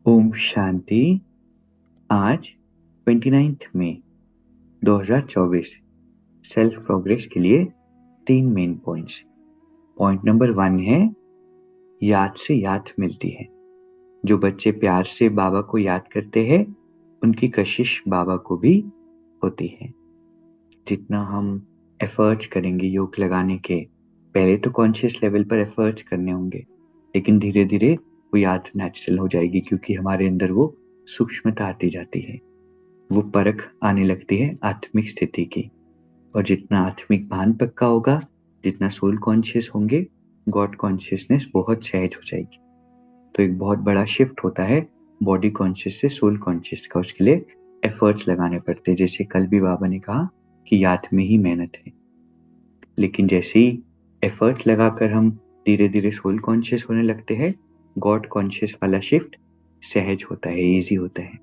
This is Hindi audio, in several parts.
ओम शांति। आज 29 मई 2024 सेल्फ प्रोग्रेस के लिए 3 मेन पॉइंट्स। पॉइंट नंबर 1 है याद से याद मिलती है। जो बच्चे प्यार से बाबा को याद करते हैं उनकी कशिश बाबा को भी होती है। जितना हम एफर्ट्स करेंगे योग लगाने के, पहले तो कॉन्शियस लेवल पर एफर्ट्स करने होंगे, लेकिन धीरे धीरे वो याद नेचुरल हो जाएगी, क्योंकि हमारे अंदर वो सूक्ष्मता आती जाती है, वो परख आने लगती है आत्मिक स्थिति की। और जितना आत्मिक भान पक्का होगा, जितना सोल कॉन्शियस होंगे, गॉड कॉन्शियसनेस बहुत सहज हो जाएगी। तो एक बहुत बड़ा शिफ्ट होता है बॉडी कॉन्शियस से सोल कॉन्शियस का। उसके लिए एफर्ट्स लगाने पड़ते हैं। जैसे कल भी बाबा ने कहा कि याद में ही मेहनत है, लेकिन जैसे ही एफर्ट लगाकर हम धीरे धीरे सोल कॉन्शियस होने लगते हैं, गॉड कॉन्शियस वाला शिफ्ट सहज होता है, इजी होता है।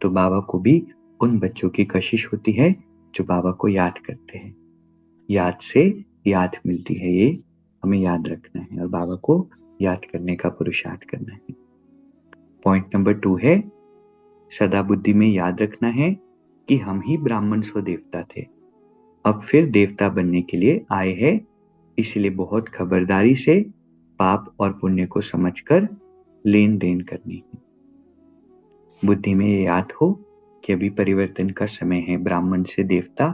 तो बाबा को भी उन बच्चों की कशिश होती है जो बाबा को याद करते हैं। याद से याद मिलती है, ये हमें याद रखना है और बाबा को याद करने का पुरुषार्थ करना है। पॉइंट नंबर 2 है सदा बुद्धि में याद रखना है कि हम ही ब्राह्मण सो देवता थे, अब फिर देवता बनने के लिए आए हैं, इसलिए बहुत खबरदारी से पाप और पुण्य को समझकर लेन देन करनी है। बुद्धि में ये याद हो कि अभी परिवर्तन का समय है, ब्राह्मण से देवता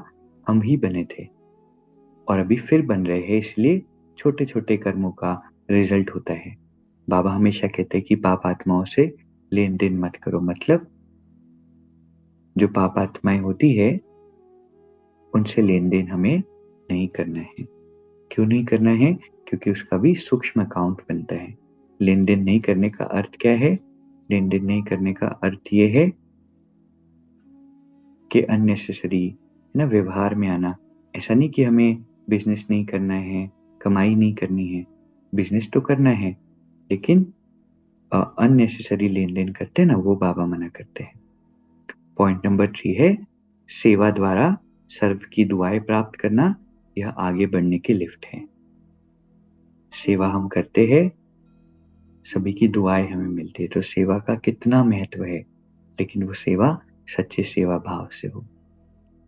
हम ही बने थे और अभी फिर बन रहे हैं, इसलिए छोटे छोटे कर्मों का रिजल्ट होता है। बाबा हमेशा कहते हैं कि पाप आत्माओं से लेन देन मत करो। मतलब जो पाप आत्माएं होती है उनसे लेन देन हमें नहीं करना है। क्यों नहीं करना है? क्योंकि उसका भी सूक्ष्म अकाउंट बनता है। लेन देन नहीं करने का अर्थ क्या है? लेन देन नहीं करने का अर्थ ये है कि अननेसेसरी ना व्यवहार में आना। ऐसा नहीं कि हमें बिजनेस नहीं करना है, कमाई नहीं करनी है, बिजनेस तो करना है, लेकिन अननेसेसरी लेन देन करते हैं ना, वो बाबा मना करते हैं। पॉइंट नंबर 3 है सेवा द्वारा सर्व की दुआएं प्राप्त करना, यह आगे बढ़ने की लिफ्ट है। सेवा हम करते हैं, सभी की दुआएं हमें मिलती है, तो सेवा का कितना महत्व है, लेकिन वो सेवा सच्चे सेवा भाव से हो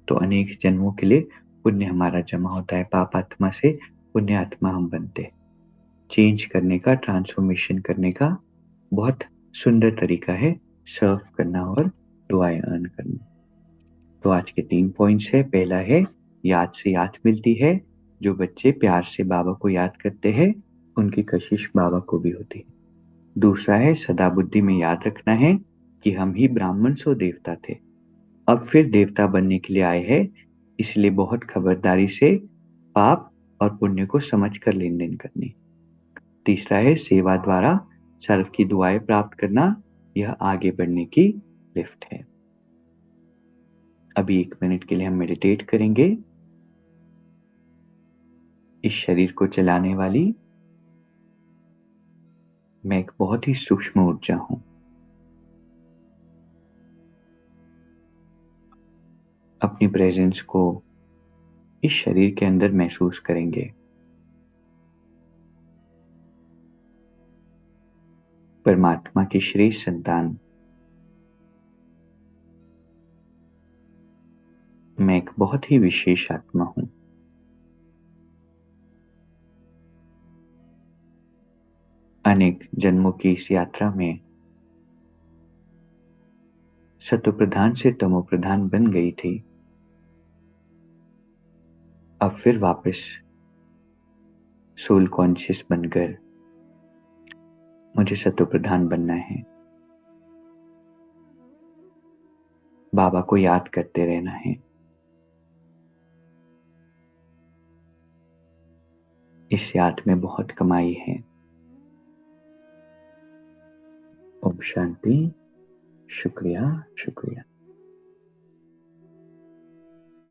तो अनेक जन्मों के लिए पुण्य हमारा जमा होता है। पाप आत्मा से पुण्य आत्मा हम बनते हैं। चेंज करने का, ट्रांसफॉर्मेशन करने का बहुत सुंदर तरीका है सर्व करना और दुआएं अर्न करना। तो आज के 3 पॉइंट्स है। पहला है याद से याद मिलती है। जो बच्चे प्यार से बाबा को याद करते हैं उनकी कशिश बाबा को भी होती है। दूसरा है सदा बुद्धि में याद रखना है कि हम ही ब्राह्मण सो देवता थे, अब फिर देवता बनने के लिए आए हैं, इसलिए बहुत खबरदारी से पाप और पुण्य को समझकर लेन देन करनी। तीसरा है सेवा द्वारा सर्व की दुआएं प्राप्त करना, यह आगे बढ़ने की लिफ्ट है। अभी 1 मिनट के लिए हम मेडिटेट करेंगे। इस शरीर को चलाने वाली मैं एक बहुत ही सूक्ष्म ऊर्जा हूं। अपनी प्रेजेंस को इस शरीर के अंदर महसूस करेंगे। परमात्मा की श्रेष्ठ संतान मैं एक बहुत ही विशेष आत्मा हूं। अनेक जन्मों की इस यात्रा में सतो प्रधान से तमो प्रधान बन गई थी, अब फिर वापस सोल कॉन्शियस बनकर मुझे सतो प्रधान बनना है। बाबा को याद करते रहना है। इस याद में बहुत कमाई है। ओम शांति। शुक्रिया, शुक्रिया।